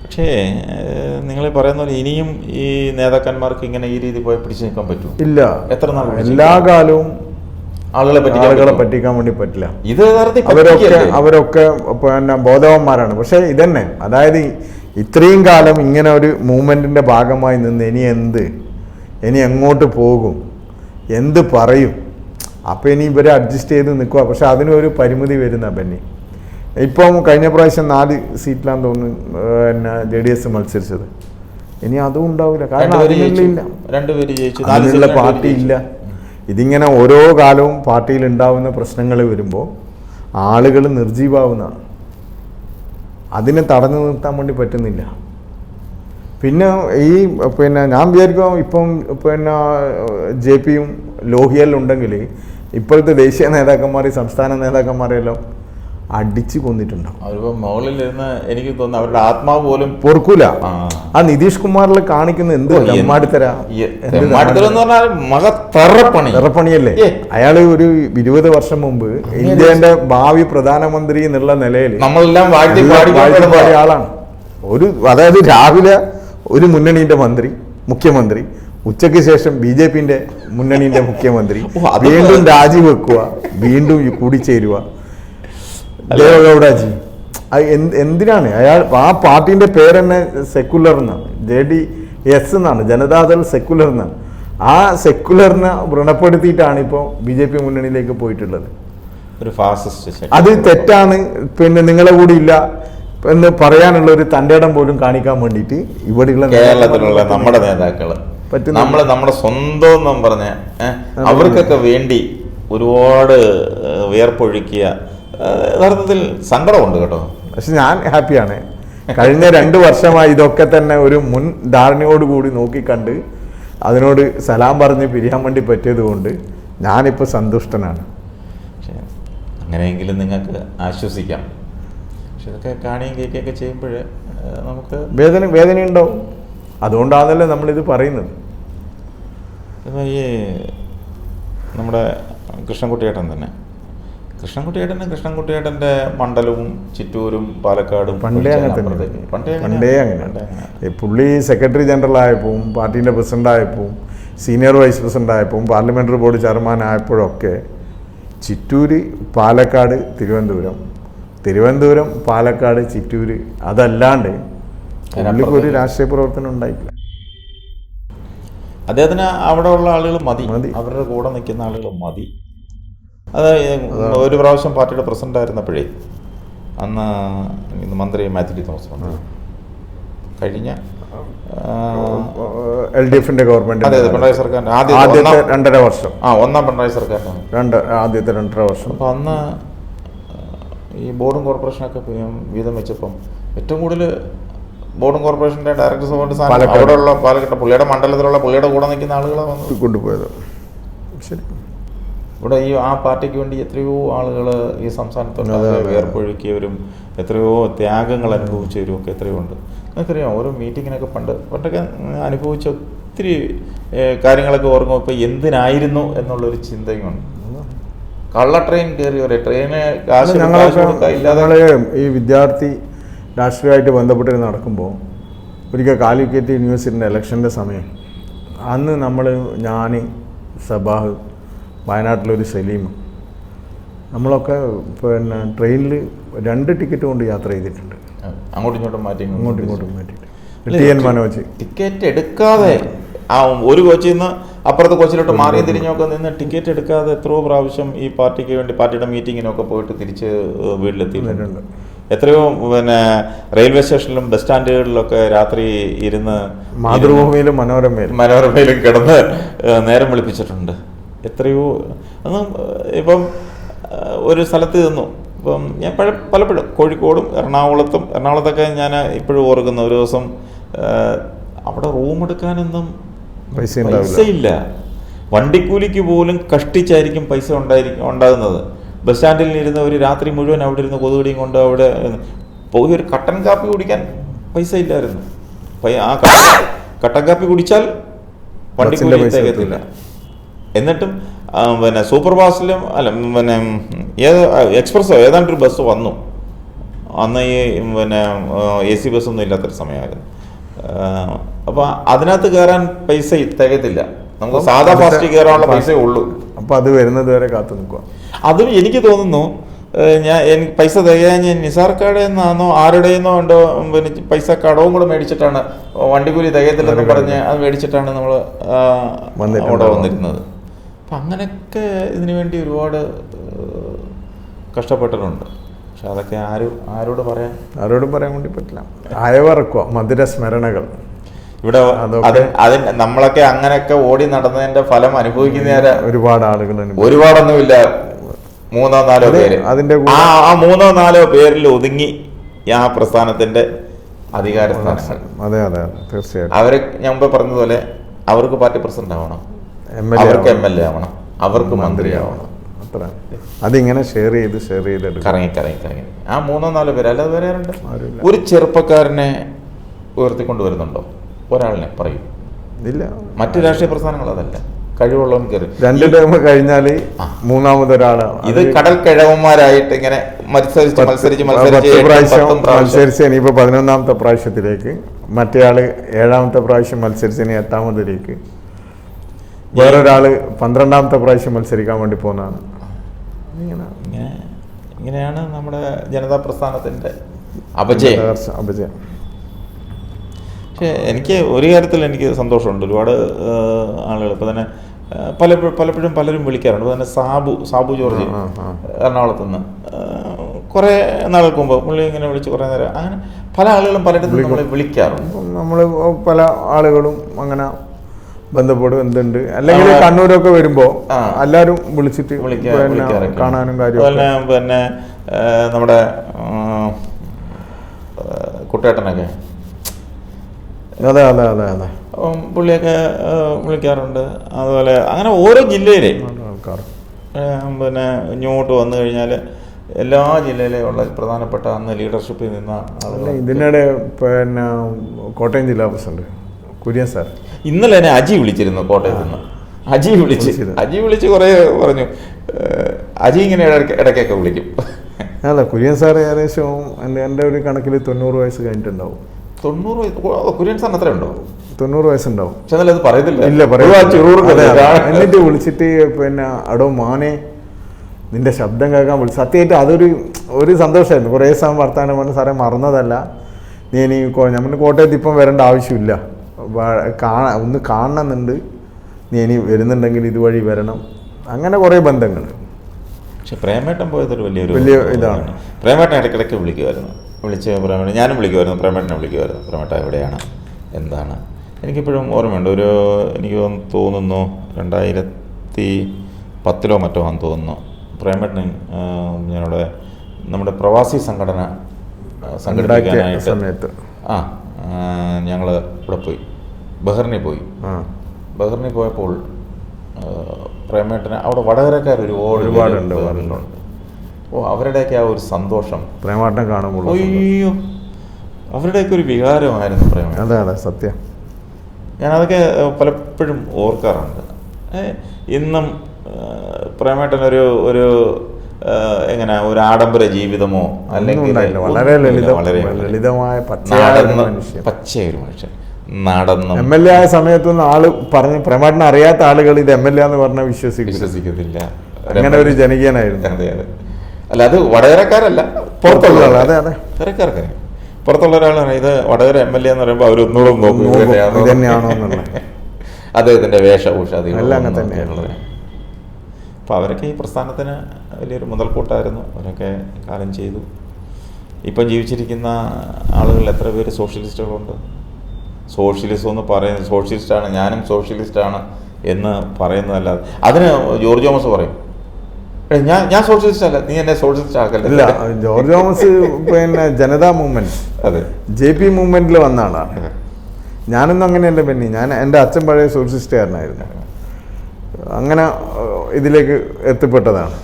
പക്ഷേ നിങ്ങൾ പറയുന്ന പോലെ ഇനിയും ഈ നേതാക്കന്മാർക്ക് ഇങ്ങനെ ഈ രീതി പോയി പിടിച്ചു നിൽക്കാൻ പറ്റും? ഇല്ല. എത്ര നാൾ? എല്ലാ കാലവും ആളുകളെ പറ്റിക്കാൻ വേണ്ടി പറ്റില്ല. ഇത് അവരൊക്കെ പിന്നെ ബോധവാന്മാരാണ്. പക്ഷെ ഇതന്നെ, അതായത് ഇത്രയും കാലം ഇങ്ങനെ ഒരു മൂവ്മെന്റിന്റെ ഭാഗമായി നിന്ന് ഇനി എങ്ങോട്ട് പോകും, എന്ത് പറയും, അപ്പം ഇനി ഇവരെ അഡ്ജസ്റ്റ് ചെയ്ത് നിൽക്കുക. പക്ഷെ അതിനൊരു പരിമിതി വരുന്ന ബെന്നി. ഇപ്പം കഴിഞ്ഞ പ്രാവശ്യം 4 സീറ്റിലാന്ന് തോന്നുന്നു പിന്നെ JDS മത്സരിച്ചത്. ഇനി അതും ഉണ്ടാവില്ല. കാരണം അതിനുള്ള പാർട്ടി ഇല്ല. ഇതിങ്ങനെ ഓരോ കാലവും പാർട്ടിയിൽ ഉണ്ടാവുന്ന പ്രശ്നങ്ങൾ വരുമ്പോൾ ആളുകൾ നിർജീവാവുന്നതാണ്. അതിനെ തടഞ്ഞു നിർത്താൻ വേണ്ടി പറ്റുന്നില്ല. പിന്നെ ഞാൻ വിചാരിക്കും ഇപ്പം JPയും ലോഹിയെല്ലാം ഉണ്ടെങ്കിൽ ഇപ്പോഴത്തെ ദേശീയ നേതാക്കന്മാർ, സംസ്ഥാന നേതാക്കന്മാരെല്ലാം അടിച്ചു കൊന്നിട്ടുണ്ടാവും. മുകളിലിരുന്ന് എനിക്ക് തോന്നുന്നു അവരുടെ ആത്മാവ് പോലും പൊറുക്കൂല. ആ നിതീഷ് കുമാറിൽ കാണിക്കുന്ന എന്ത് തെറപ്പണിയല്ലേ. അയാള് ഒരു 20 വർഷം മുമ്പ് ഇന്ത്യന്റെ ഭാവി പ്രധാനമന്ത്രി എന്നുള്ള നിലയിൽ നമ്മളെല്ലാം പാടിയ ആളാണ്. അതായത് രാവിലെ ഒരു മുന്നണിന്റെ മുഖ്യമന്ത്രി, ഉച്ചയ്ക്ക് ശേഷം BJPന്റെ മുന്നണിന്റെ മുഖ്യമന്ത്രി, വീണ്ടും രാജിവെക്കുക, വീണ്ടും കൂടിച്ചേരുക. ദേവഗൌഡജി എന്തിനാണ് അയാൾ? ആ പാർട്ടിന്റെ പേര് തന്നെ സെക്കുലർ എന്നാണ്, JDS എന്നാണ്, ജനതാദൾ സെക്കുലർ എന്നാണ്. ആ സെക്കുലറിനെ വ്രണപ്പെടുത്തിയിട്ടാണ് ഇപ്പോൾ BJP മുന്നണിയിലേക്ക് പോയിട്ടുള്ളത്. അത് തെറ്റാണ്. പിന്നെ നിങ്ങളെ കൂടി ഇല്ല എന്ന് പറയാനുള്ള ഒരു തൻ്റെ ഇടം പോലും കാണിക്കാൻ വേണ്ടിയിട്ട് ഇവിടെയുള്ള കേരളത്തിലുള്ള നമ്മുടെ നേതാക്കള് നമ്മുടെ സ്വന്തം എന്നും പറഞ്ഞ അവർക്കൊക്കെ വേണ്ടി ഒരുപാട് വിയർപ്പൊഴുക്കിയ യഥാർത്ഥത്തിൽ സങ്കടമുണ്ട് കേട്ടോ. പക്ഷെ ഞാൻ ഹാപ്പിയാണ്. കഴിഞ്ഞ 2 വർഷമായി ഇതൊക്കെ തന്നെ ഒരു മുൻ ധാരണയോടുകൂടി നോക്കിക്കണ്ട് അതിനോട് സലാം പറഞ്ഞ് പിരിയാൻ വേണ്ടി പറ്റിയത് കൊണ്ട് ഞാനിപ്പോൾ സന്തുഷ്ടനാണ്. അങ്ങനെയെങ്കിലും നിങ്ങൾക്ക് ആശ്വസിക്കാം. പക്ഷെ ഇതൊക്കെ കാണുകയും കേൾക്കുകയൊക്കെ ചെയ്യുമ്പോൾ നമുക്ക് വേദനയുണ്ടാവും. അതുകൊണ്ടാണല്ലോ നമ്മളിത് പറയുന്നത്. ഈ നമ്മുടെ കൃഷ്ണൻകുട്ടിയേട്ടൻ്റെ മണ്ഡലവും ചിറ്റൂരും പാലക്കാടും പണ്ടേ അങ്ങനെ. പുള്ളി സെക്രട്ടറി ജനറൽ ആയപ്പോൾ, പാർട്ടീൻ്റെ പ്രസിഡന്റ് ആയപ്പോൾ, സീനിയർ വൈസ് പ്രസിഡന്റ് ആയപ്പോൾ, പാർലമെന്ററി ബോർഡ് ചെയർമാൻ ആയപ്പോഴൊക്കെ ചിറ്റൂര്, പാലക്കാട്, തിരുവനന്തപുരം, പാലക്കാട്, ചിറ്റൂര്, അതല്ലാണ്ട് പുള്ളിക്ക് ഒരു രാഷ്ട്രീയ പ്രവർത്തനം ഉണ്ടായിട്ടില്ല. അദ്ദേഹത്തിന് അവിടെ ഉള്ള ആളുകൾ മതി, അവരുടെ കൂടെ നിൽക്കുന്ന ആളുകൾ മതി. അത് ഒരു പ്രാവശ്യം പാർട്ടിയുടെ പ്രസിഡന്റ് ആയിരുന്നപ്പോഴേ അന്ന് മന്ത്രി മാത്യു തോമസ് കഴിഞ്ഞ LDFന്റെ ഗവൺമെന്റ്, അതെ പിണറായി സർക്കാരിന്റെ ആദ്യത്തെ 2.5 വർഷം, ഒന്നാം പിണറായി സർക്കാരിനാണ് ആദ്യത്തെ 2.5 വർഷം. അപ്പം അന്ന് ഈ ബോർഡും കോർപ്പറേഷനൊക്കെ വീതം വെച്ചപ്പം ഏറ്റവും കൂടുതൽ ബോർഡും കോർപ്പറേഷന്റെ ഡയറക്ടേഴ്സ് ബോർഡ് അവിടെയുള്ള പാലക്കാട് പുള്ളിയുടെ മണ്ഡലത്തിലുള്ള പുള്ളിയുടെ കൂടെ നിൽക്കുന്ന ആളുകളെ വന്ന് കൊണ്ടുപോയത്. ശരി, ഇവിടെ ആ പാർട്ടിക്ക് വേണ്ടി എത്രയോ ആളുകൾ ഈ സംസ്ഥാനത്തുള്ള വേർപ്പൊഴുക്കിയവരും എത്രയോ ത്യാഗങ്ങൾ അനുഭവിച്ചവരും ഒക്കെ എത്രയോ ഉണ്ട്. നിങ്ങൾക്കറിയാം, ഓരോ മീറ്റിങ്ങിനൊക്കെ പണ്ടൊക്കെ അനുഭവിച്ച ഒത്തിരി കാര്യങ്ങളൊക്കെ ഓർക്കുമ്പോൾ ഇപ്പോൾ എന്തിനായിരുന്നു എന്നുള്ളൊരു ചിന്തയുണ്ട്. കള്ള ട്രെയിൻ കയറി ട്രെയിന് കാശ് ഇല്ലാതെ ഈ വിദ്യാർത്ഥി രാഷ്ട്രീയമായിട്ട് ബന്ധപ്പെട്ട് നടക്കുമ്പോൾ ഒരിക്കൽ കാലിക്കറ്റ് യൂണിവേഴ്സിറ്റിൻ്റെ ഇലക്ഷൻ്റെ സമയം അന്ന് ഞാൻ സബാഹ്, വയനാട്ടിലൊരു സലീം, നമ്മളൊക്കെ പിന്നെ ട്രെയിനിൽ 2 ടിക്കറ്റ് കൊണ്ട് യാത്ര ചെയ്തിട്ടുണ്ട്. അങ്ങോട്ടും ഇങ്ങോട്ടും മാറ്റിയിട്ട് TN മനോജ് ടിക്കറ്റ് എടുക്കാതെ ഒരു കോച്ചിൽ നിന്ന് അപ്പുറത്തെ കോച്ചിലോട്ട് മാറിയും തിരിഞ്ഞൊക്കെ നിന്ന് ടിക്കറ്റ് എടുക്കാതെ എത്രയോ പ്രാവശ്യം ഈ പാർട്ടിക്ക് വേണ്ടി പാർട്ടിയുടെ മീറ്റിങ്ങിനൊക്കെ പോയിട്ട് തിരിച്ച് വീട്ടിലെത്തിയിട്ടുണ്ട്. എത്രയോ റെയിൽവേ സ്റ്റേഷനിലും ബസ് സ്റ്റാൻഡുകളിലൊക്കെ രാത്രി ഇരുന്ന് മാതൃഭൂമിയിലും മനോരമയിലും കിടന്ന് നേരം വിളിപ്പിച്ചിട്ടുണ്ട്. എത്രയോ അന്ന് ഇപ്പം ഒരു സ്ഥലത്ത് നിന്നു. ഇപ്പം ഞാൻ പലപ്പോഴും കോഴിക്കോടും എറണാകുളത്തൊക്കെ ഞാൻ ഇപ്പോഴും ഓർക്കുന്ന ഒരു ദിവസം അവിടെ റൂം എടുക്കാനൊന്നും പൈസയില്ല. വണ്ടിക്കൂലിക്ക് പോലും കഷ്ടിച്ചായിരിക്കും പൈസ ഉണ്ടാകുന്നത്. ബസ് സ്റ്റാൻഡിൽ ഇരുന്ന് ഒരു രാത്രി മുഴുവൻ അവിടെ ഇരുന്ന് കൊതുകടിയും കൊണ്ട് അവിടെ പോയി ഒരു കട്ടൻ കാപ്പി കുടിക്കാൻ പൈസ ഇല്ലായിരുന്നു. ആ കട്ടൻ കാപ്പി കുടിച്ചാൽ വണ്ടിക്കൂലി തികയത്തില്ല. എന്നിട്ടും സൂപ്പർ ഫാസ്റ്റിലും എക്സ്പ്രസ്സോ ഏതാണ്ടൊരു ബസ് വന്നു. അന്ന് ഈ പിന്നെ AC ബസ്സൊന്നും ഇല്ലാത്തൊരു സമയമായിരുന്നു. അപ്പോൾ അതിനകത്ത് കയറാൻ പൈസ തികയത്തില്ല. നമുക്ക് സാധാ ഫാസ്റ്റ് കയറാനുള്ള പൈസയേ ഉള്ളൂ. അപ്പോൾ അത് വരുന്നത് വരെ കാത്തു നിൽക്കുക. അതും എനിക്ക് തോന്നുന്നു എനിക്ക് പൈസ തികയാൻ നിസാർക്കാടെ നിന്നാണോ ആരുടെയെന്നോ ഉണ്ടോ പിന്നെ പൈസ കടവും കൂടെ മേടിച്ചിട്ടാണ് വണ്ടിക്കൂലി തികയത്തില്ലെന്ന് പറഞ്ഞ് അത് മേടിച്ചിട്ടാണ് നമ്മൾ അവിടെ വന്നിരുന്നത്. അപ്പം അങ്ങനെയൊക്കെ ഇതിനു വേണ്ടി ഒരുപാട് കഷ്ടപ്പെട്ടിട്ടുണ്ട്. പക്ഷെ അതൊക്കെ ആരോട് പറയാൻ വേണ്ടി പറ്റില്ല. അയവറക്കുക മധുര സ്മരണകൾ ഇവിടെ അതിന് നമ്മളൊക്കെ അങ്ങനെയൊക്കെ ഓടി നടന്നതിന്റെ ഫലം അനുഭവിക്കുന്ന ഒരുപാട് ആളുകൾ ഒരുപാടൊന്നുമില്ല. 3-4 പേര് അതിന്റെ ആ 3-4 പേരിൽ ഒതുങ്ങി ആ പ്രസ്ഥാനത്തിന്റെ അധികാര സ്ഥാനങ്ങൾ. അതെ അതെ തീർച്ചയായിട്ടും. അവരെ ഞാൻ മുമ്പ് പറഞ്ഞതുപോലെ അവർക്ക് പാർട്ടി പ്രസിഡന്റ് ആവണം, അവർക്ക് MLA ആവണം, അവർക്ക് മന്ത്രിയാവണം. അത്ര അതിങ്ങനെ ഷെയർ ചെയ്ത് കറങ്ങി ആ 3-4 പേര്. അല്ലാതെ വേറെ ആരുണ്ട്? ഒരു ചെറുപ്പക്കാരനെ ഉയർത്തിക്കൊണ്ടുവരുന്നുണ്ടോ? ഒരാളിനെ പറയും. ഇല്ല. മറ്റു രാഷ്ട്രീയ പ്രസ്ഥാനങ്ങൾ അതല്ല. കഴിവുള്ളവൻ കയറി 2 ടേം കഴിഞ്ഞാൽ മൂന്നാമതൊരാളാണ്. ഇത് കടൽ കിഴവന്മാരായിട്ട് ഇങ്ങനെ മത്സരിച്ച് ഇനിയിപ്പോ 11ാമത്തെ പ്രാവശ്യത്തിലേക്ക്, മറ്റേയാള് 7ാമത്തെ പ്രാവശ്യം മത്സരിച്ച് ഇനി 8ാമതിലേക്ക്, വേറൊരാള് 12ാമത്തെ പ്രാവശ്യം മത്സരിക്കാൻ വേണ്ടി പോകുന്നതാണ്. ഇങ്ങനെയാണ് നമ്മുടെ ജനതാ പ്രസ്ഥാനത്തിന്റെ അപജയം. പക്ഷേ എനിക്ക് ഒരു കാര്യത്തിൽ എനിക്ക് സന്തോഷമുണ്ട്. ഒരുപാട് ആളുകൾ ഇപ്പോൾ തന്നെ പലപ്പോഴും പലരും വിളിക്കാറുണ്ട്. ഇപ്പോൾ തന്നെ സാബു ജോർജ് എറണാകുളത്ത് നിന്ന് കുറേ നാളുകൾക്ക് മുമ്പ് പുള്ളി ഇങ്ങനെ വിളിച്ച് കുറേ നേരം അങ്ങനെ പല ആളുകളും പലയിടത്തും നമ്മളെ വിളിക്കാറുണ്ട്. നമ്മൾ പല ആളുകളും അങ്ങനെ ബന്ധപ്പെടും. എന്തുണ്ട് അല്ലെങ്കിൽ കണ്ണൂരൊക്കെ വരുമ്പോൾ എല്ലാവരും വിളിച്ചിട്ട് കാണാനും കാര്യം. പിന്നെ നമ്മുടെ കുട്ടേട്ടനൊക്കെ അതെ പുള്ളിയൊക്കെ വിളിക്കാറുണ്ട്. അതുപോലെ അങ്ങനെ ഓരോ ജില്ലയിലെ പിന്നെ ഇങ്ങോട്ട് വന്നു കഴിഞ്ഞാൽ എല്ലാ ജില്ലയിലെയും ഉള്ള പ്രധാനപ്പെട്ട അന്ന് ലീഡർഷിപ്പിൽ നിന്ന ആളുകൾ. ഇതിനിടെ പിന്നെ കോട്ടയം ജില്ലാ പ്രസിഡന്റ് കുര്യൻ സാർ ഇന്നലെ എന്നെ അജി വിളിച്ചിരുന്നു കോട്ടയത്ത് നിന്ന്. അജി വിളിച്ച് കുറേ പറഞ്ഞു. അജി ഇങ്ങനെ ഇടയ്ക്കൊക്കെ വിളിക്കും. അല്ല കുര്യൻ സാർ ഏകദേശം എൻ്റെ ഒരു കണക്കിൽ 90 വയസ്സ് കഴിഞ്ഞിട്ടുണ്ടാവും. 90 കുര്യൻ സാറിന് അത്ര ഉണ്ടോ? 90 വയസ്സുണ്ടാവും. എന്നിട്ട് വിളിച്ചിട്ട് പിന്നെ അടോ മോനെ നിന്റെ ശബ്ദം കേൾക്കാൻ വിളിച്ചു. സത്യമായിട്ട് അതൊരു സന്തോഷമായിരുന്നു. കുറേ സമയം വർത്താനം പറഞ്ഞ് സാറേ മറന്നതല്ല, നീ ഇനി നമ്മുടെ കോട്ടയത്ത് ഇപ്പം വരേണ്ട ആവശ്യമില്ല, ഒന്ന് കാണണമെന്നുണ്ട്, നീ ഇനി വരുന്നുണ്ടെങ്കിൽ ഇതുവഴി വരണം. അങ്ങനെ കുറേ ബന്ധങ്ങൾ. പക്ഷെ പ്രേമേട്ടൻ പോയതൊരു വലിയ ഇതാണ്. പ്രേമേട്ടൻ ഇടയ്ക്കിടയ്ക്ക് വിളിക്കുമായിരുന്നു. പ്രേമേട്ടൻ ഞാനും വിളിക്കുമായിരുന്നു, പ്രേമേട്ടനെ വിളിക്കുമായിരുന്നു. പ്രേമേട്ട എവിടെയാണ്, എന്താണ്? എനിക്കിപ്പോഴും ഓർമ്മയുണ്ട്. എനിക്ക് തോന്നുന്നു 2010 മറ്റോ ആണെന്ന് തോന്നുന്നു. പ്രേമേട്ടൻ ഞാനിവിടെ നമ്മുടെ പ്രവാസി സംഘടന സംഘടിപ്പിക്കാനായിട്ട് സമയത്ത് ഞങ്ങൾ ഇവിടെ പോയി, ബഹറിനിൽ പോയപ്പോൾ പ്രേമേട്ടന് അവിടെ വടകരക്കാർ ഒരുപാടുണ്ട്. അവരുടെയൊക്കെ ആ ഒരു സന്തോഷം പ്രേമേട്ടനെ കാണുമ്പോൾ അയ്യോ അവരുടെയൊക്കെ ഒരു വികാരമായിരുന്നു പ്രേമേട്ടൻ. അതെ സത്യം. ഞാനതൊക്കെ പലപ്പോഴും ഓർക്കാറുണ്ട്. ഇന്നും പ്രേമേട്ടനൊരു എങ്ങനെ ഒരു ആഡംബര ജീവിതമോ അല്ലെങ്കിൽ വളരെ ലളിതമായ പച്ചയൊരു മനുഷ്യൻ നടന്നു. MLA ആയ സമയത്തൊന്നും ആള് പറഞ്ഞ് പ്രേമേട്ടനെ അറിയാത്ത ആളുകൾ ഇത് MLA എന്ന് പറഞ്ഞാൽ വിശ്വസിക്കത്തില്ല. അങ്ങനെ ഒരു ജനകീയനായിരുന്നു. അല്ല അത് വടകരക്കാരല്ല, പുറത്തുള്ള വടകരക്കാർക്ക് പുറത്തുള്ള ഒരാളാണ്. ഇത് വടകര MLA എന്ന് പറയുമ്പോൾ അവരൊന്നുകൂടെ നോക്കും ഇതന്നെയാണോ എന്നുള്ളത്. അദ്ദേഹത്തിന്റെ വേഷഭൂഷാദികൾ അങ്ങനെ തന്നെയാണുള്ളത്. അപ്പോൾ അവരൊക്കെ ഈ പ്രസ്ഥാനത്തിന് വലിയൊരു മുതൽക്കൂട്ടായിരുന്നു. അവരൊക്കെ കാലം ചെയ്തു. ഇപ്പം ജീവിച്ചിരിക്കുന്ന ആളുകൾ എത്ര പേര് സോഷ്യലിസ്റ്റുകളുണ്ട്? സോഷ്യലിസം എന്ന് പറയുന്നത് സോഷ്യലിസ്റ്റാണ്, ഞാനും സോഷ്യലിസ്റ്റാണ് എന്ന് പറയുന്നതല്ലാതെ അതിന് ജോർജ് തോമസ് പറയും ഞാൻ സോഷ്യലിസ്റ്റ് അല്ല, നീ എന്നെ സോഷ്യലിസ്റ്റ് ആക്കല്ല. ഇല്ല, ജോർജ് തോമസ് പിന്നെ ജനതാ മൂവ്മെന്റ്, അതെ JP മൂവ്മെന്റിൽ വന്ന ആളാണ്. ഞാനൊന്നും അങ്ങനെയല്ല. പിന്നെ എൻ്റെ അച്ഛൻ പഴയ സോഷ്യലിസ്റ്റുകാരനായിരുന്നു. അങ്ങനെ ഇതിലേക്ക് എത്തിപ്പെട്ടതാണ്.